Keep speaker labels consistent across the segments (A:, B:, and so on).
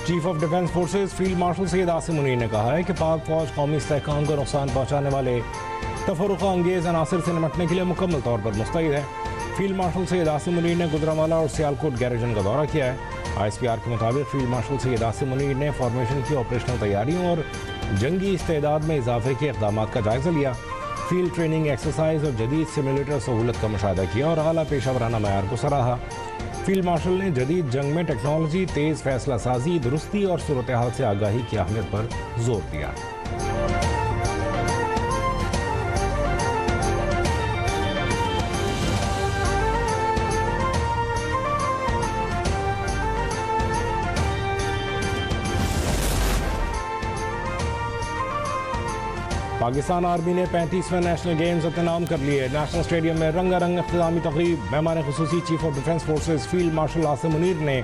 A: Chief of defence forces field martial Syed Asim Munir ने कहा है कि पाक फौज कौमी इस्तेहकाम को नुकसान पहुँचाने वाले तफरुक़ा अंगेज़ अनासर से निपटने के लिए मुकम्मल तौर पर मुस्तैद है। फील्ड मार्शल सैयद आसिम मुनीर ने गुजरांवाला और सियालकोट गैरिजन का दौरा किया है। ISPR के मुताबिक फील्ड मार्शल सैयद आसिम मुनीर ने फॉर्मेशन की ऑपरेशनल तैयारियों और जंगी इस्तेदाद में इजाफे के इक़दाम का जायज़ा लिया। फील्ड ट्रेनिंग एक्सरसाइज और जदीद सिमुलेटर सहूलत का मुशाहिदा किया और आला पेशा वराना मयार को सराहा। फील्ड मार्शल ने जदीद जंग में टेक्नोलॉजी, तेज़ फैसला साजी, दुरुस्ती और सूरत हाल से आगाही की अहमियत पर जोर दिया। पाकिस्तान आर्मी ने 35वें नेशनल गेम्स इत्तेमाम कर लिए। नेशनल स्टेडियम में रंगारंग इख्तितामी तकरीब। मेहमान खुसूसी chief of defence forces field marshal Asim Munir ने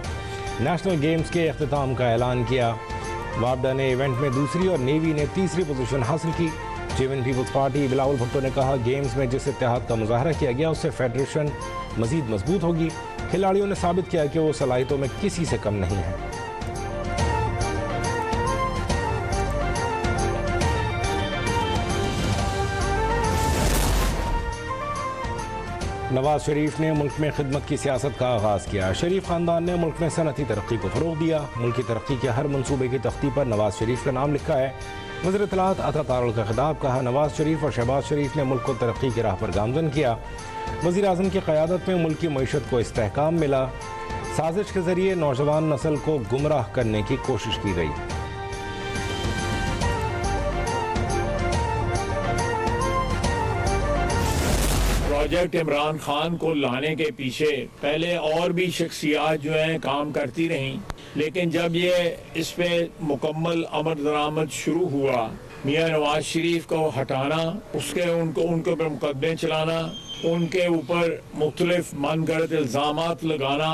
A: नेशनल गेम्स के इख्तिताम का ऐलान किया। वापडा ने इवेंट में दूसरी और नेवी ने तीसरी पोजीशन हासिल की। Chairman Peoples Party Bilawal Bhutto ने कहा, गेम्स में जिस इत्तेहाद का मुजाहरा किया गया उससे फेडरेशन मजीद मजबूत होगी। खिलाड़ियों ने साबित किया कि वो सलाहियतों में किसी से कम नहीं है। नवाज शरीफ ने मुल्क में खिदमत की सियासत का आगाज़ किया। शरीफ ख़ानदान ने मुल्क में सनती तरक्की को फ़रोग़ दिया। मुल्क की तरक्की के हर मनसूबे की तख्ती पर नवाज शरीफ का नाम लिखा है। वज़ीर इत्तलाआत अता तारड़ का खिताब। कहा, नवाज शरीफ और शहबाज शरीफ ने मुल्क को तरक्की की राह पर गामज़न किया। वज़ीर आज़म की क़यादत में मुल्क की मईशत को इस्तेहकाम मिला। साजिश के ज़रिए नौजवान नस्ल को गुमराह करने की कोशिश की गई।
B: प्रोजेक्ट इमरान खान को लाने के पीछे पहले और भी शख्सियात जो हैं काम करती रहीं, लेकिन जब ये इस पे मुकम्मल अमल दरामद शुरू हुआ, मियाँ नवाज शरीफ को हटाना, उनके ऊपर मुकदमे चलाना, उनके ऊपर मुख्तलिफ मनगढ़ंत इल्ज़ामात लगाना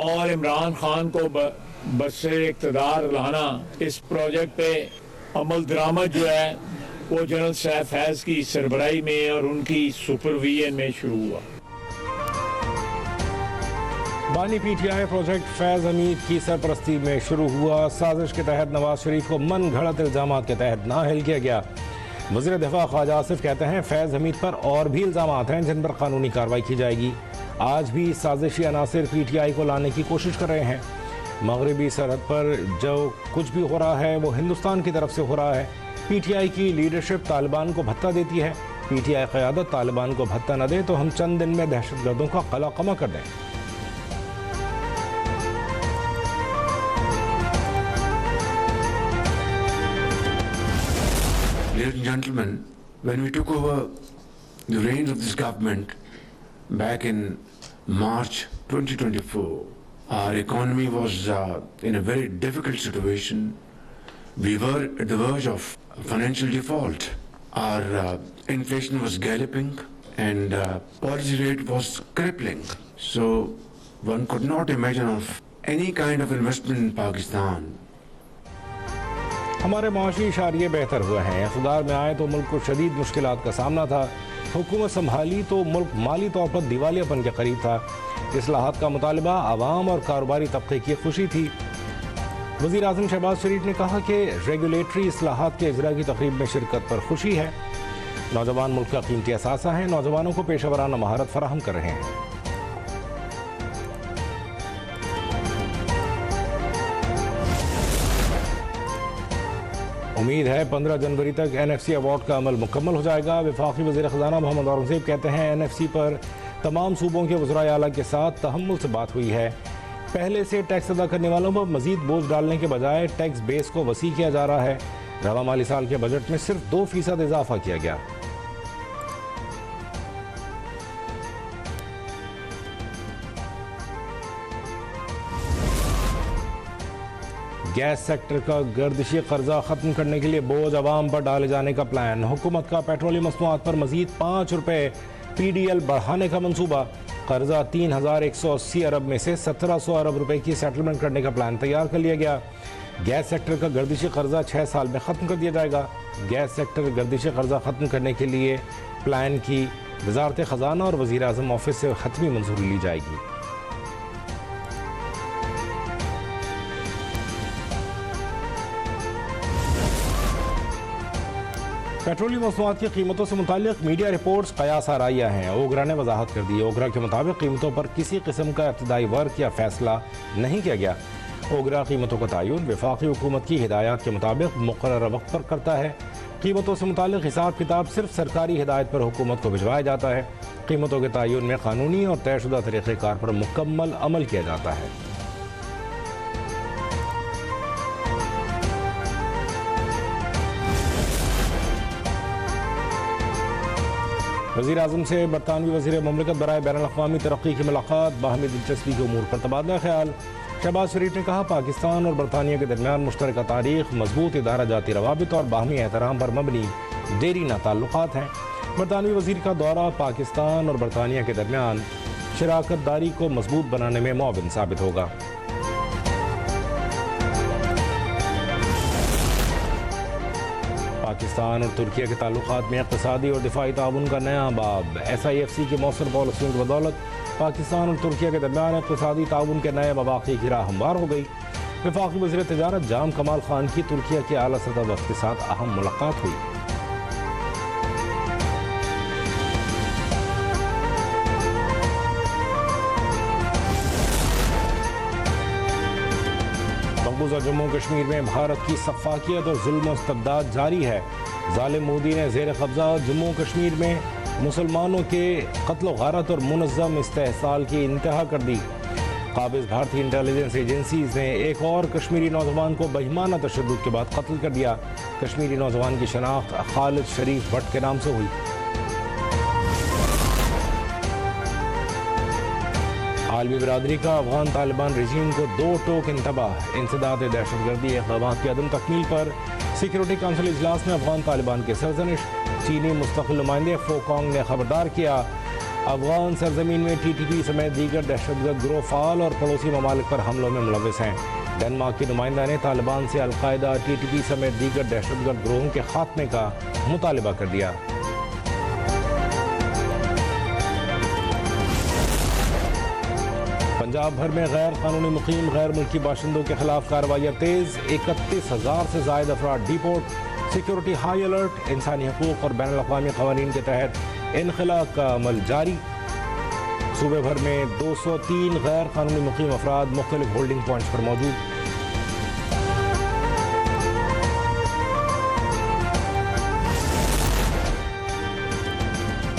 B: और इमरान खान को बरसर इक़्तिदार लाना, इस प्रोजेक्ट पे अमल दरामद जो है वो जनरल शाह फैज़ की सरबराही में और उनकी सुपरविजन में शुरू हुआ।
A: बानी PTI प्रोजेक्ट फैज़ हमीद की सरपरस्ती में शुरू हुआ। साजिश के तहत नवाज शरीफ को मन घड़त इल्ज़ामात के तहत नाअहल किया गया। वज़ीर दिफा ख्वाजा आसिफ कहते हैं, फैज़ हमीद पर और भी इल्ज़ामात हैं जिन पर कानूनी कार्रवाई की जाएगी। आज भी साजिशी अनासिर PTI को लाने की कोशिश कर रहे हैं। मगरबी सरहद पर जो कुछ भी हो रहा है वो हिंदुस्तान की तरफ से हो रहा है। PTI की लीडरशिप तालिबान को भत्ता देती है। PTI क़यादत तालिबान को भत्ता न दे तो हम चंद दिन में दहशतगर्दों का कला कमा कर दें।
C: Ladies and gentlemen, when we took over the reins of this government back in March 2024, our economy was in a very difficult situation. We were at the verge of financial default. Our inflation was galloping and policy rate was crippling. So one could not imagine of any kind of investment in Pakistan.
A: हमारे माशी इशारे बेहतर हुए हैं। इक़्तिदार में आए तो मुल्क को शदीद मुश्किलात का सामना था। हुकूमत संभाली तो मुल्क माली तौर पर दिवालियापन के करीब था। इस्लाहात का मुतालबा आवाम और कारोबारी तबके की खुशी थी। वज़ीर आज़म शहबाज शरीफ ने कहा कि रेगुलेटरी इस्लाहात के इजरा की तकरीब में शिरकत पर खुशी है। नौजवान मुल्क का कीमती असासा है। नौजवानों को पेशा वराना महारत फराहम कर रहे हैं। उम्मीद है 15 जनवरी तक NFC अवार्ड का अमल मुकम्मल हो जाएगा। वफाकी वज़ीर ख़ज़ाना मोहम्मद औरंगज़ेब कहते हैं, NFC पर तमाम सूबों के वज़राए आला के साथ तहम्मुल से बात हुई है। पहले से टैक्स अदा करने वालों पर मजीद बोझ डालने के बजाय टैक्स बेस को वसी किया जा रहा है। रवा माली साल के बजट में सिर्फ 2% इजाफा किया गया। गैस सेक्टर का गर्दिशी कर्जा खत्म करने के लिए बोझ अवाम पर डाले जाने का प्लान। हुकूमत का पेट्रोलियम मसनूआत पर मजीद 5 रुपये PDL बढ़ाने का मंसूबा। कर्जा 3180 अरब में से 1700 अरब रुपए की सेटलमेंट करने का प्लान तैयार कर लिया गया। गैस सेक्टर का गर्दिशी कर्जा 6 साल में ख़त्म कर दिया जाएगा। गैस सेक्टर गर्दिशी कर्जा ख़त्म करने के लिए प्लान की वज़ारत ख़जाना और वज़ीर आज़म ऑफिस से हतमी मंजूरी ली जाएगी। पेट्रोलियम मसनूआत की कीमतों से मुताल्लिक मीडिया रिपोर्ट्स कयास आराइया हैं। ओगरा ने वजाहत कर दी। ओगरा के मुताबिक कीमतों पर किसी किस्म का इब्तदाई वर्क या फैसला नहीं किया गया। ओगरा कीमतों का तयन वफाकी हुकूमत की हिदायत के मुताबिक मुकर्रर वक्त पर करता है। कीमतों से मुताल्लिक हिसाब किताब सिर्फ सरकारी हिदायत पर हुकूमत को भिजवाया जाता है। कीमतों के तयन में कानूनी और तयशुदा तरीक़ेकार पर मुकम्मल अमल किया जाता है। वज़ीर आज़म से बरतानवी वज़ीर ममलिकत बराए बैनुल-अक़वामी तरक्की की मुलाकात, बाहमी दिलचस्पी के उमूर पर तबादला ख्याल। शहबाज शरीफ ने कहा, पाकिस्तान और बरतानिया के दरमियान मुश्तरका तारीख, मजबूत इदारा जाती रवाबित और बाहमी एहतराम पर मबनी देरीना ताल्लुकात हैं। बरतानवी वज़ीर का दौरा पाकिस्तान और बरतानिया के दरमियान शराकत दारी को मजबूत बनाने में मुआविन साबित होगा। पाकिस्तान और तुर्किया के ताल्लुकात में इक़्तिसादी और दिफाई ताउन का नया बाब। SIFC की मौसर पॉलिसियों की बदौलत पाकिस्तान और तुर्किया के दरमियान इक़्तिसादी ताउन के नए मवाक़ी की राह हमवार हो गई। वफाकी वज़ीर तिजारत जाम कमाल खान की तुर्किया के आला सतह वफ़द के साथ अहम मुलाकात हुई। मकबूजा जम्मू कश्मीर में भारत की सफ़ाकियत और जुल्म और इस्तबदाद जारी है। ज़ालिम मोदी ने ज़ेर कब्ज़ा जम्मू कश्मीर में मुसलमानों के कत्ल गारत और मुनज़्ज़म इस्तेहसाल की इंतहा कर दी। काबिज़ भारतीय इंटेलिजेंस एजेंसीज़ ने एक और कश्मीरी नौजवान को बेईमाना तशद्दुद के बाद कत्ल कर दिया। कश्मीरी नौजवान की शनाख्त खालिद शरीफ भट्ट के नाम से हुई। आलमी बिरादरी का अफगान तालिबान रजीम को 2 टोक इंतबाह। इंसदाद दहशतगर्दी इक़दामात की अदम तकमील पर सिक्योरिटी काउंसिल इजलास में अफगान तालिबान की सरजनिश। चीनी मुस्तकिल नुमाइंदे फोकांग ने खबरदार किया, अफगान सरजमीन में TTP समेत दीगर दहशतगर्द गिरोह फाल और पड़ोसी ममालिक पर हमलों में मुलविस हैं। डेनमार्क की नुमाइंदा ने तालिबान से अलकायदा, TTP समेत दीगर दहशतगर्द गिरोहों के खात्मे का मुतालबा कर दिया। पंजाब भर में गैर कानूनी मुकीम गैर मुल्की बाशिंदों के खिलाफ कार्रवाइयाँ तेज। 31,000 से ज़ायद अफराद डिपोर्ट। Security high alert. इंसानी हकूक़ और बैनुल-अक़वामी क़वानीन के तहत इनखला का अमल जारी। सूबे भर में 203 गैर कानूनी मुकीम अफराद मुख्तलिफ होल्डिंग पॉइंट्स पर मौजूद।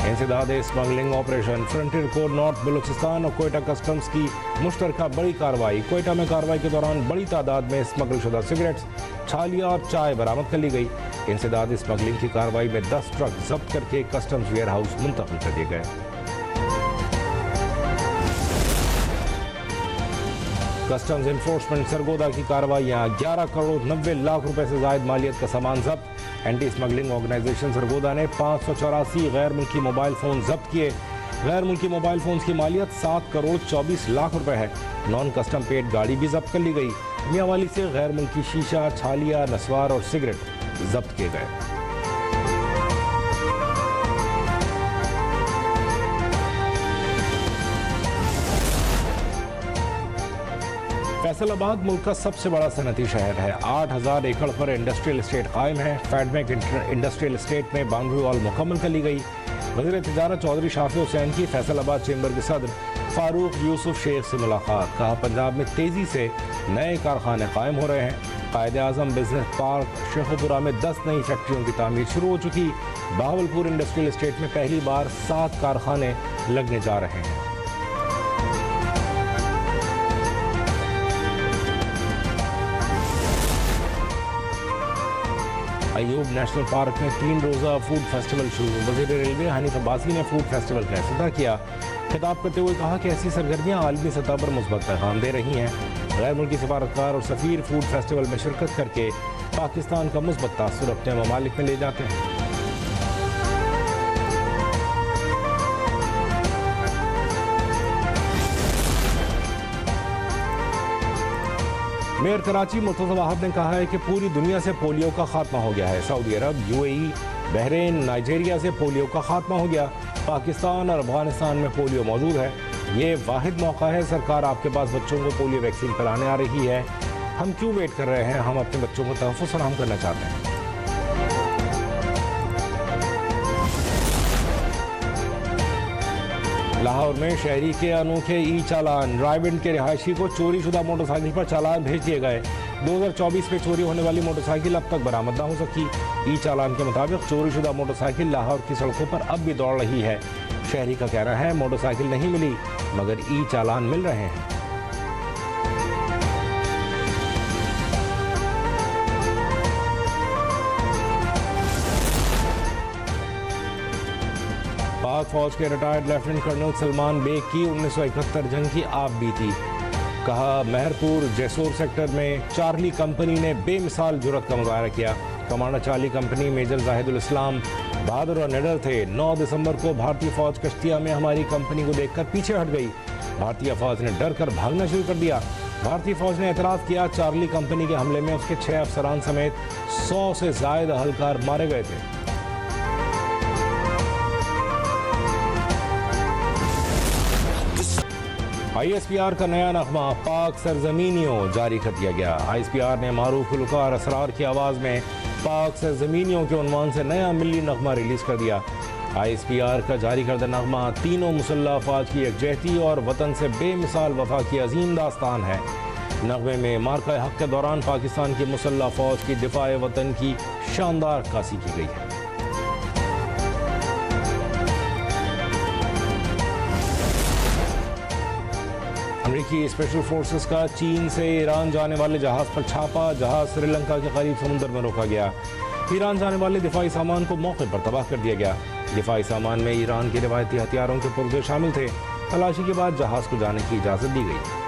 A: इंसदाद smuggling operation. Frontier corps north Balochistan और कोयटा कस्टम्स की मुश्तरका बड़ी कार्रवाई। कोयटा में कार्रवाई के दौरान बड़ी तादाद में स्मगल शुदा सिगरेट्स, छालियाँ और चाय बरामद कर ली गई। इंसदाद स्मगलिंग की कार्रवाई में 10 ट्रक जब्त करके कस्टम्स वेयर हाउस मुंतकिल कर दिए गए। कस्टम्स इन्फोर्समेंट सरगोदा की कार्रवाइयाँ। 11 करोड़ 90 लाख रुपए से जायद मालियत का सामान जब्त। एंटी स्मगलिंग ऑर्गेनाइजेशन सरगोदा ने 584 गैर मुल्की मोबाइल फ़ोन जब्त किए। गैर मुल्की मोबाइल फ़ोन्स की मालियत 7 करोड़ 24 लाख रुपए है। नॉन कस्टम पेड गाड़ी भी जब्त कर ली गई। मियांवाली से गैर मुल्की शीशा, छालिया, नस्वार और सिगरेट जब्त किए गए। फैसलाबाद मुल्क का सबसे बड़ा सनती शहर है। 8,000 एकड़ पर इंडस्ट्रियल एस्टेट कायम है। फैडमैक इंडस्ट्रियल एस्टेट में बाउंड्री वॉल मुकम्मल कर ली गई। वज़ीर तिजारत चौधरी शाफी हुसैन की फैसलाबाद चैम्बर के सदर फारूक यूसुफ शेख से मुलाकात। कहा, पंजाब में तेज़ी से नए कारखाने कायम हो रहे हैं। कायदे आज़म बिजनेस पार्क शेखुपुरा में 10 नई फैक्ट्रियों की तामीर शुरू हो चुकी। बहावलपुर इंडस्ट्रियल एस्टेट में पहली बार 7 कारखाने लगने जा रहे हैं। अयूब नेशनल पार्क में 3 रोज़ा फूड फेस्टिवल शुरू। वज़ीर रेलवे हनीफ अब्बासी ने फूड फेस्टिवल का इफ्तिताह किया। खिताब करते हुए कहा कि ऐसी सरगर्मियाँ आलमी सतह पर मुस्बत पैगाम दे रही हैं। गैर मुल्की सफारतकार और सफ़ीर फूड फेस्टिवल में शिरकत करके पाकिस्तान का मुस्बत तासुर अपने ममालिक में ले जाते हैं। मेयर कराची मुर्तज़ा वाहब ने कहा है कि पूरी दुनिया से पोलियो का खात्मा हो गया है। सऊदी अरब, UAE, बहरीन, नाइजीरिया से पोलियो का खात्मा हो गया। पाकिस्तान और अफगानिस्तान में पोलियो मौजूद है। ये वाहिद मौका है। सरकार आपके पास बच्चों को पोलियो वैक्सीन पिलाने आ रही है। हम क्यों वेट कर रहे हैं? हम अपने बच्चों को तहफ़्फ़ुज़ फराहम करना चाहते हैं। लाहौर में शहरी के अनोखे ई चालान, रायविंड के रिहायशी को चोरीशुदा मोटरसाइकिल पर चालान भेज दिए गए। 2024 में चोरी होने वाली मोटरसाइकिल अब तक बरामद न हो सकी। ई चालान के मुताबिक चोरीशुदा मोटरसाइकिल लाहौर की सड़कों पर अब भी दौड़ रही है। शहरी का कहना है मोटरसाइकिल नहीं मिली मगर ई चालान मिल रहे हैं। पाक फौज के retired lieutenant colonel Salman Baig की 1971 जंग की आप बीती। कहा मेहरपुर जैसोर सेक्टर में चार्ली कंपनी ने बेमिसाल जुर्रत का मुजाहरा किया। Commander Charlie company major Zahidul Islam बहादुर और निडर थे। 9 दिसंबर को भारतीय फौज कश्तिया में हमारी कंपनी को देखकर पीछे हट गई। भारतीय फौज ने डर कर भागना शुरू कर दिया। भारतीय फौज ने एतराफ़ किया चार्ली कंपनी के हमले में उसके 6 अफसरान समेत 100 से ज़ायद अहलकार मारे गए थे। ISPR का नया नगमा पाक सरजमीनियों जारी कर दिया गया। ISPR ने मारूफ गुलकार असरार की आवाज़ में पाक सरजमीनियों के उन्वान से नया मिली नगमा रिलीज़ कर दिया। ISPR का जारी करदा नगमा तीनों मुसल्लह अफवाज की यकजहती और वतन से बेमिसाल वफा की अजीम दास्तान है। नगमे में मार्का हक के दौरान पाकिस्तान की मुसल्लह फौज की दिफाए वतन की शानदार अक्कासी की गई है। अमेरिकी स्पेशल फोर्सेस का चीन से ईरान जाने वाले जहाज पर छापा। जहाज श्रीलंका के करीब समुद्र में रोका गया। ईरान जाने वाले दिफाई सामान को मौके पर तबाह कर दिया गया। दिफाई सामान में ईरान के रिवायती हथियारों के पुर्जे शामिल थे। तलाशी के बाद जहाज को जाने की इजाज़त दी गई।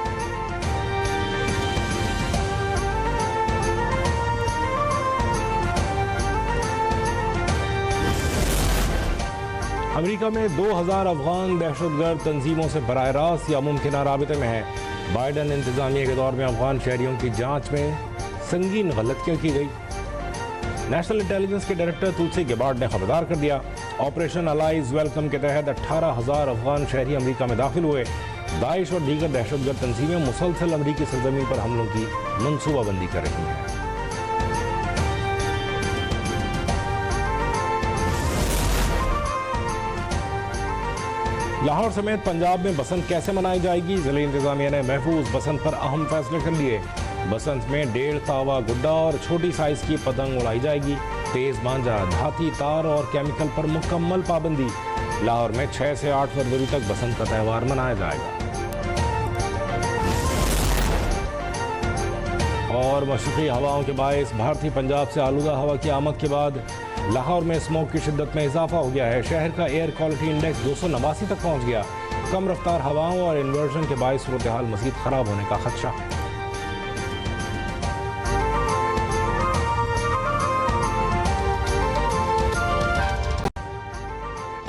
A: अमेरिका में 2000 अफगान दहशतगर्द तंजीमों से बराह रास्त या मुमकिन राबिते में है। बाइडन इंतजामिया के दौर में अफगान शहरियों की जांच में संगीन गलतियां की गई। नेशनल इंटेलिजेंस के डायरेक्टर तुलसी गेबार्ड ने खबरदार कर दिया। ऑपरेशन अलाइज वेलकम के तहत 18,000 अफगान शहरी अमेरिका में दाखिल हुए। दाइश और दीगर दहशतगर्द तंजीमें मुसलसल अमेरिकी सरजमीन पर हमलों की मनसूबाबंदी कर रही हैं। लाहौर समेत पंजाब में बसंत कैसे मनाई जाएगी? जिले इंतजामिया ने महफूज बसंत पर अहम फैसले कर लिए। बसंत में 1.5 तावा गुड्डा और छोटी साइज की पतंग उड़ाई जाएगी। तेज मांझा, धाती तार और केमिकल पर मुकम्मल पाबंदी। लाहौर में 6 से 8 फरवरी तक बसंत का त्यौहार मनाया जाएगा। और मशरक़ी हवाओं के बायस भारतीय पंजाब से आलूदा हवा की आमद के बाद लाहौर में स्मोक की शिद्दत में इजाफा हो गया है। शहर का एयर क्वालिटी इंडेक्स 289 तक पहुंच गया। कम रफ्तार हवाओं और इन्वर्जन के बायस सूरत हाल मज़ीद खराब होने का खदशा।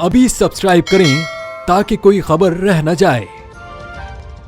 D: अभी सब्सक्राइब करें ताकि कोई खबर रह न जाए।